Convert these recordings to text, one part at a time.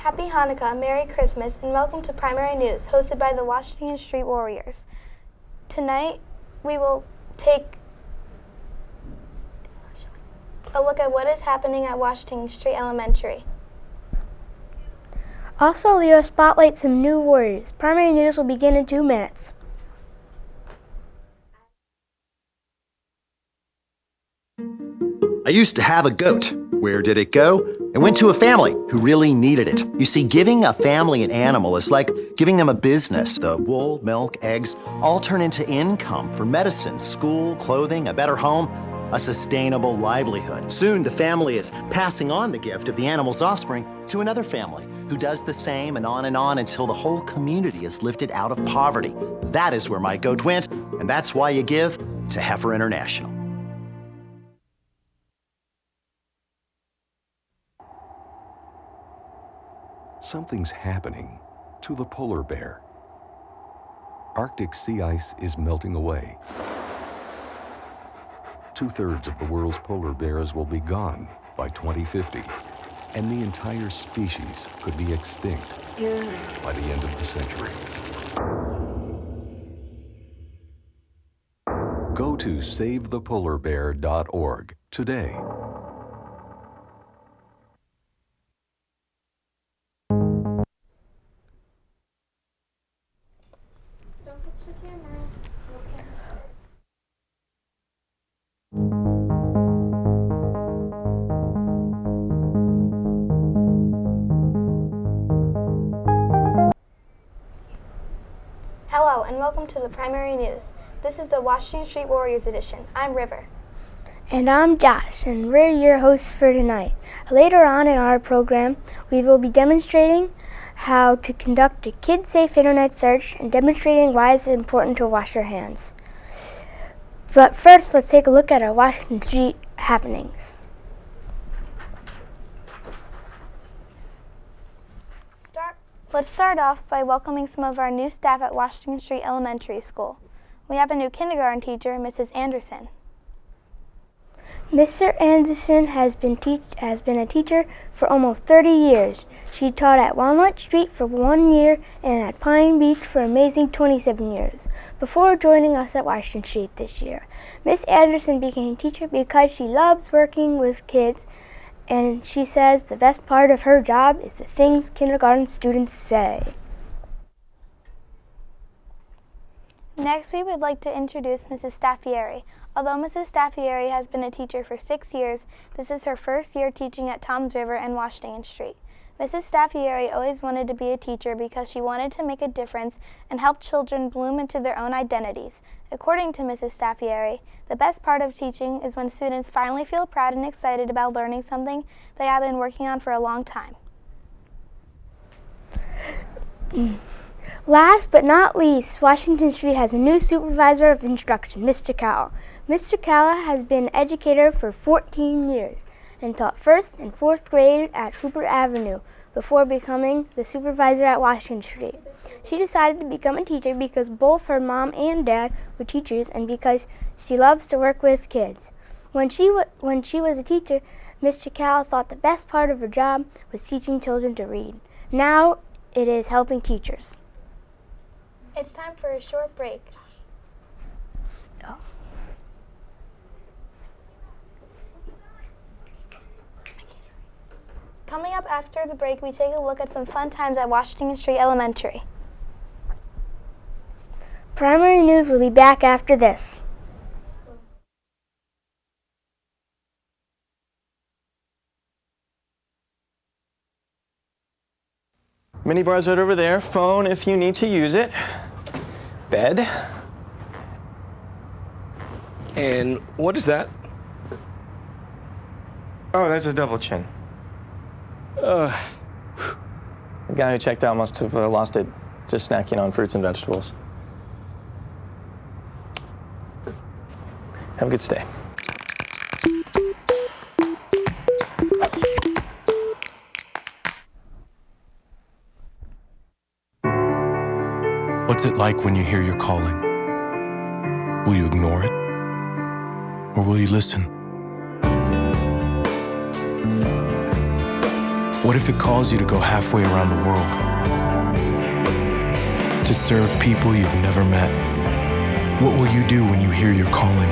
Happy Hanukkah, Merry Christmas, and welcome to Primary News, hosted by the Washington Street Warriors. Tonight, we will take a look at what is happening at Washington Street Elementary. Also, we will spotlight some new Warriors. Primary News will begin in 2 minutes. I used to have a goat. Where did it go? It went to a family who really needed it. You see, giving a family an animal is like giving them a business. The wool, milk, eggs all turn into income for medicine, school, clothing, a better home, a sustainable livelihood. Soon, the family is passing on the gift of the animal's offspring to another family who does the same and on until the whole community is lifted out of poverty. That is where my goat went, and that's why you give to Heifer International. Something's happening to the polar bear. Arctic sea ice is melting away. 2/3 of the world's polar bears will be gone by 2050, and the entire species could be extinct by the end of the century. Go to SaveThePolarBear.org today. Hello, and welcome to the Primary News. This is the Washington Street Warriors edition. I'm River. And I'm Josh, and we're your hosts for tonight. Later on in our program, we will be demonstrating how to conduct a kid-safe internet search and demonstrating why it's important to wash your hands. But first, let's take a look at our Washington Street happenings. Let's start off by welcoming some of our new staff at Washington Street Elementary School. We have a new kindergarten teacher, Mrs. Anderson. Mr. Anderson has been a teacher for almost 30 years. She taught at Walnut Street for 1 year and at Pine Beach for an amazing 27 years, before joining us at Washington Street this year. Miss Anderson became a teacher because she loves working with kids, and she says the best part of her job is the things kindergarten students say. Next, we would like to introduce Mrs. Staffieri. Although Mrs. Staffieri has been a teacher for 6 years, this is her first year teaching at Toms River and Washington Street. Mrs. Staffieri always wanted to be a teacher because she wanted to make a difference and help children bloom into their own identities. According to Mrs. Staffieri, the best part of teaching is when students finally feel proud and excited about learning something they have been working on for a long time. Last but not least, Washington Street has a new supervisor of instruction, Mr. Cowell. Mr. Cowell has been an educator for 14 years and taught 1st and 4th grade at Hooper Avenue before becoming the supervisor at Washington Street. She decided to become a teacher because both her mom and dad were teachers and because she loves to work with kids. When she was a teacher, Mr. Cowell thought the best part of her job was teaching children to read. Now it is helping teachers. It's time for a short break. Oh. Coming up after the break, we take a look at some fun times at Washington Street Elementary. Primary News will be back after this. Mini bar's right over there. Phone if you need to use it. Bed. And what is that? Oh, that's a double chin. The guy who checked out must have lost it just snacking on fruits and vegetables. Have a good stay. What's it like when you hear your calling? Will you ignore it? Or will you listen? What if it calls you to go halfway around the world? To serve people you've never met? What will you do when you hear your calling?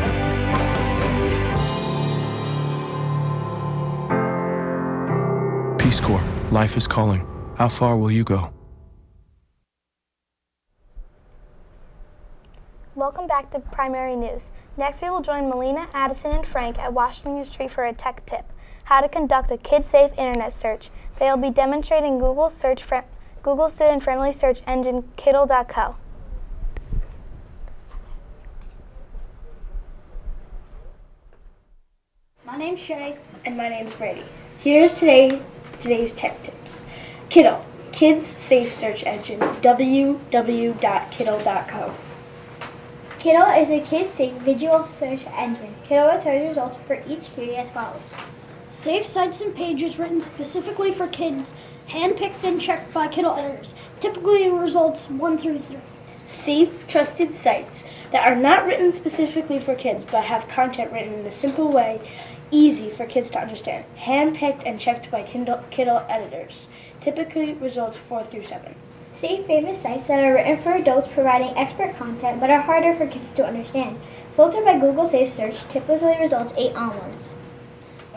Peace Corps, life is calling. How far will you go? Welcome back to Primary News. Next, we will join Melina, Addison, and Frank at Washington Street for a tech tip: how to conduct a kid-safe internet search. They will be demonstrating Google student-friendly search engine Kiddle.co. My name's Shay. And my name's Brady. Here's today's tech tips. Kiddle, kids safe search engine, www.kiddle.co. Kiddle is a kid-safe visual search engine. Kiddle returns results for each query as follows. Safe sites and pages written specifically for kids, handpicked and checked by Kiddle editors. Typically results 1 through 3. Safe, trusted sites that are not written specifically for kids but have content written in a simple way, easy for kids to understand. Handpicked and checked by Kiddle editors. Typically results 4 through 7. Safe, famous sites that are written for adults providing expert content but are harder for kids to understand. Filtered by Google Safe Search typically results 8 onwards.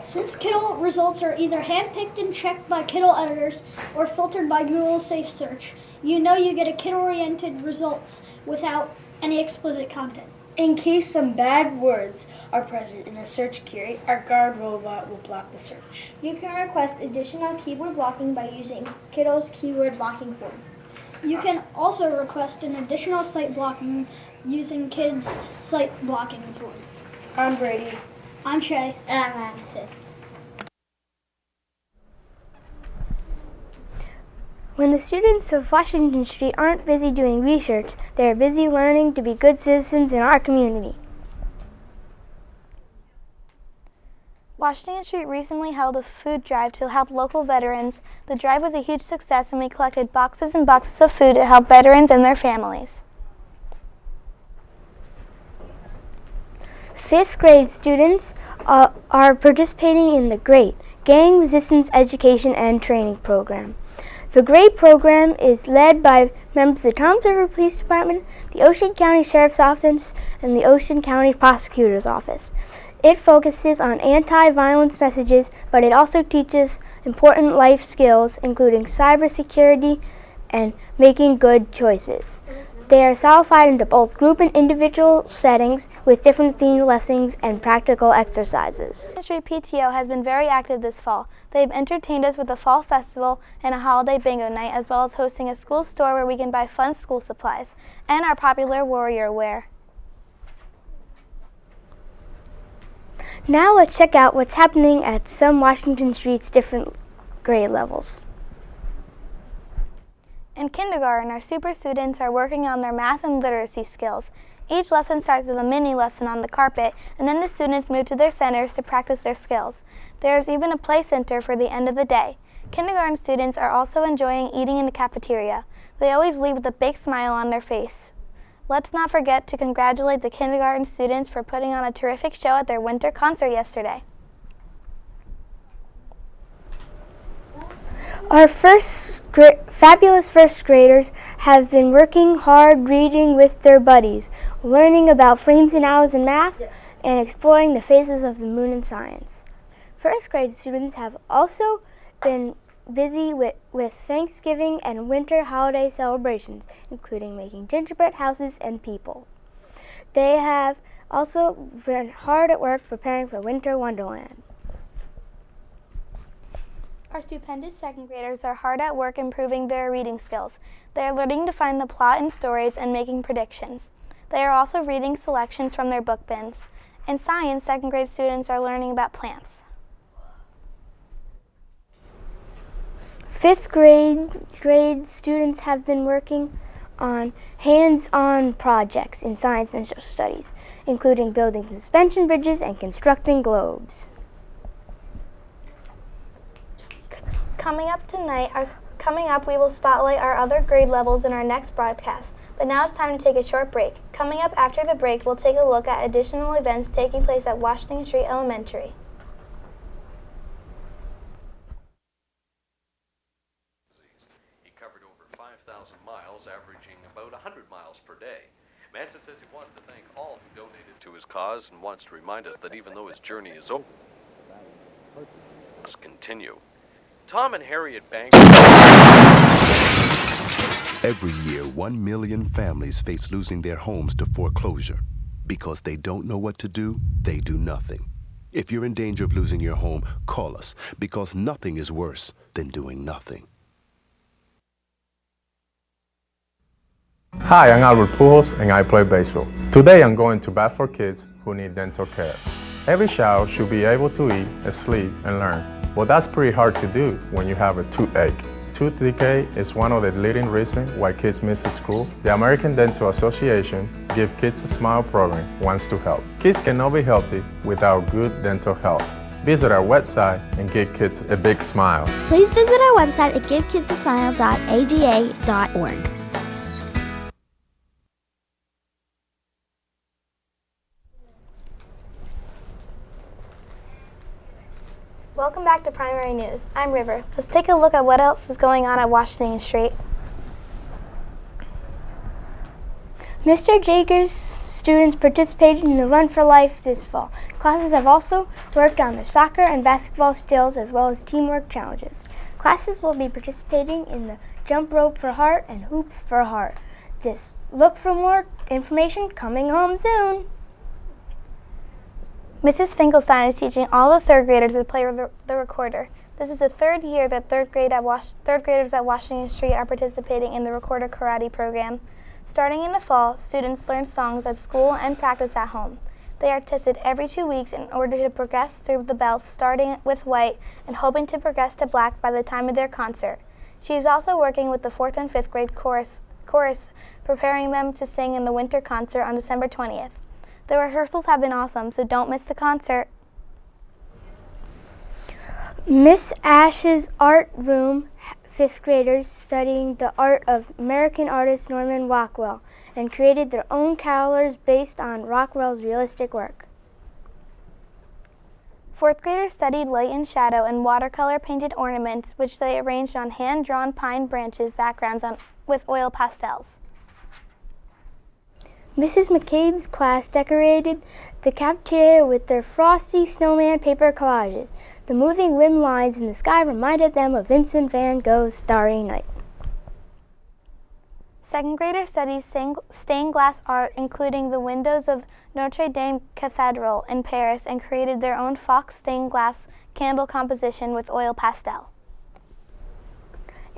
Since Kiddle results are either handpicked and checked by Kiddle editors or filtered by Google Safe Search, you know you get a kid-oriented results without any explicit content. In case some bad words are present in a search query, our guard robot will block the search. You can request additional keyboard blocking by using Kiddle's keyword blocking form. You can also request an additional site blocking using Kids' site blocking form. I'm Brady. I'm Shay. And I'm Addison. When the students of Washington Street aren't busy doing research, they are busy learning to be good citizens in our community. Washington Street recently held a food drive to help local veterans. The drive was a huge success, and we collected boxes and boxes of food to help veterans and their families. 5th grade students are participating in the GREAT, Gang Resistance Education and Training Program. The GREAT program is led by members of the Toms River Police Department, the Ocean County Sheriff's Office, and the Ocean County Prosecutor's Office. It focuses on anti-violence messages, but it also teaches important life skills, including cybersecurity and making good choices. They are solidified into both group and individual settings with different themed lessons and practical exercises. Washington Street PTO has been very active this fall. They've entertained us with a fall festival and a holiday bingo night, as well as hosting a school store where we can buy fun school supplies and our popular warrior wear. Now let's check out what's happening at some Washington Street's different grade levels. In kindergarten, our super students are working on their math and literacy skills. Each lesson starts with a mini lesson on the carpet, and then the students move to their centers to practice their skills. There is even a play center for the end of the day. Kindergarten students are also enjoying eating in the cafeteria. They always leave with a big smile on their face. Let's not forget to congratulate the kindergarten students for putting on a terrific show at their winter concert yesterday. Our fabulous first graders have been working hard reading with their buddies, learning about frames and hours in math, and exploring the phases of the moon in science. First grade students have also been busy with Thanksgiving and winter holiday celebrations, including making gingerbread houses and people. They have also been hard at work preparing for Winter Wonderland. Our stupendous second graders are hard at work improving their reading skills. They are learning to find the plot in stories and making predictions. They are also reading selections from their book bins. In science, second grade students are learning about plants. 5th grade students have been working on hands-on projects in science and social studies, including building suspension bridges and constructing globes. Coming up, we will spotlight our other grade levels in our next broadcast. But now it's time to take a short break. Coming up after the break, we'll take a look at additional events taking place at Washington Street Elementary. miles, averaging about 100 miles per day. Manson says he wants to thank all who donated to his cause and wants to remind us that even though his journey is over, it must continue. Tom and Harriet Banks. Every year, 1 million families face losing their homes to foreclosure. Because they don't know what to do, they do nothing. If you're in danger of losing your home, call us, because nothing is worse than doing nothing. Hi, I'm Albert Pujols and I play baseball. Today I'm going to bat for kids who need dental care. Every child should be able to eat, sleep, and learn. Well, that's pretty hard to do when you have a toothache. Tooth decay is one of the leading reasons why kids miss school. The American Dental Association Give Kids a Smile program wants to help. Kids cannot be healthy without good dental health. Visit our website and give kids a big smile. Please visit our website at givekidsasmile.ada.org. Welcome back to Primary News. I'm River. Let's take a look at what else is going on at Washington Street. Mr. Jager's students participated in the Run for Life this fall. Classes have also worked on their soccer and basketball skills as well as teamwork challenges. Classes will be participating in the Jump Rope for Heart and Hoops for Heart. Look for more information coming home soon. Mrs. Finkelstein is teaching all the third graders to play the recorder. This is the third year that third graders at Washington Street are participating in the Recorder Karate program. Starting in the fall, students learn songs at school and practice at home. They are tested every 2 weeks in order to progress through the belts, starting with white and hoping to progress to black by the time of their concert. She is also working with the 4th and 5th grade chorus, preparing them to sing in the winter concert on December 20th. The rehearsals have been awesome, so don't miss the concert. Miss Ash's art room, 5th graders studying the art of American artist Norman Rockwell and created their own carolers based on Rockwell's realistic work. 4th graders studied light and shadow and watercolor painted ornaments, which they arranged on hand-drawn pine branches backgrounds with oil pastels. Mrs. McCabe's class decorated the cafeteria with their frosty snowman paper collages. The moving wind lines in the sky reminded them of Vincent van Gogh's Starry Night. 2nd graders studied stained glass art, including the windows of Notre Dame Cathedral in Paris, and created their own fox stained glass candle composition with oil pastel.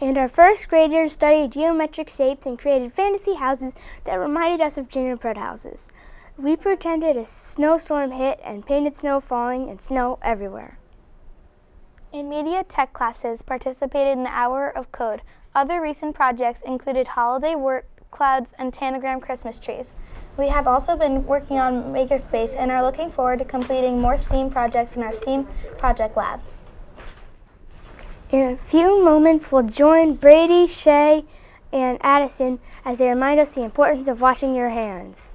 And our 1st graders studied geometric shapes and created fantasy houses that reminded us of gingerbread houses. We pretended a snowstorm hit and painted snow falling and snow everywhere. In media tech classes, participated in the Hour of Code. Other recent projects included holiday word clouds and tanagram Christmas trees. We have also been working on Makerspace and are looking forward to completing more STEAM projects in our STEAM Project Lab. In a few moments, we'll join Brady, Shay, and Addison as they remind us the importance of washing your hands.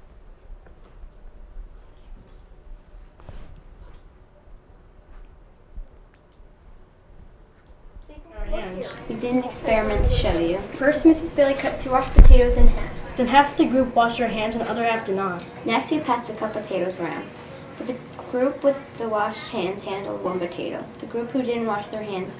We did an experiment to show you. First, Mrs. Bailey cut 2 washed potatoes in half. Then half the group washed their hands and the other half did not. Next, we passed the cut potatoes around. The group with the washed hands handled 1 potato. The group who didn't wash their hands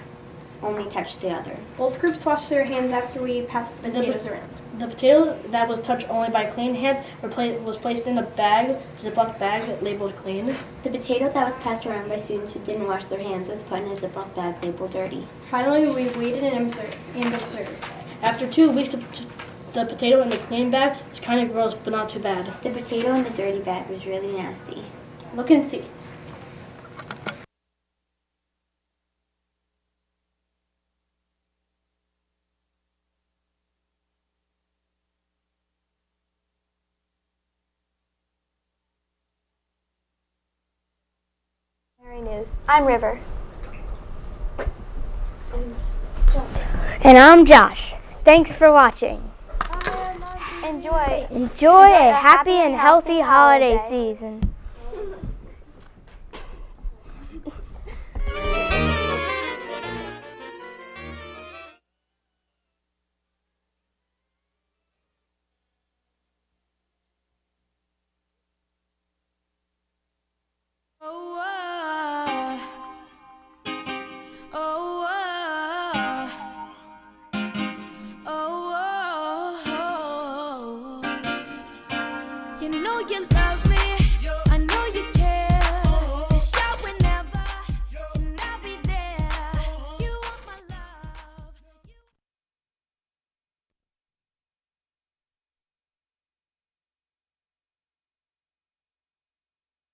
only touched the other. Both groups washed their hands after we passed the potatoes around. The potato that was touched only by clean hands was placed in a bag, Ziploc bag labeled clean. The potato that was passed around by students who didn't wash their hands was put in a Ziploc bag labeled dirty. Finally, we waited and observed. After 2 weeks, the potato in the clean bag was kind of gross, but not too bad. The potato in the dirty bag was really nasty. Look and see. News. I'm River. And I'm Josh. Thanks for watching. Enjoy a happy and healthy holiday season. Oh,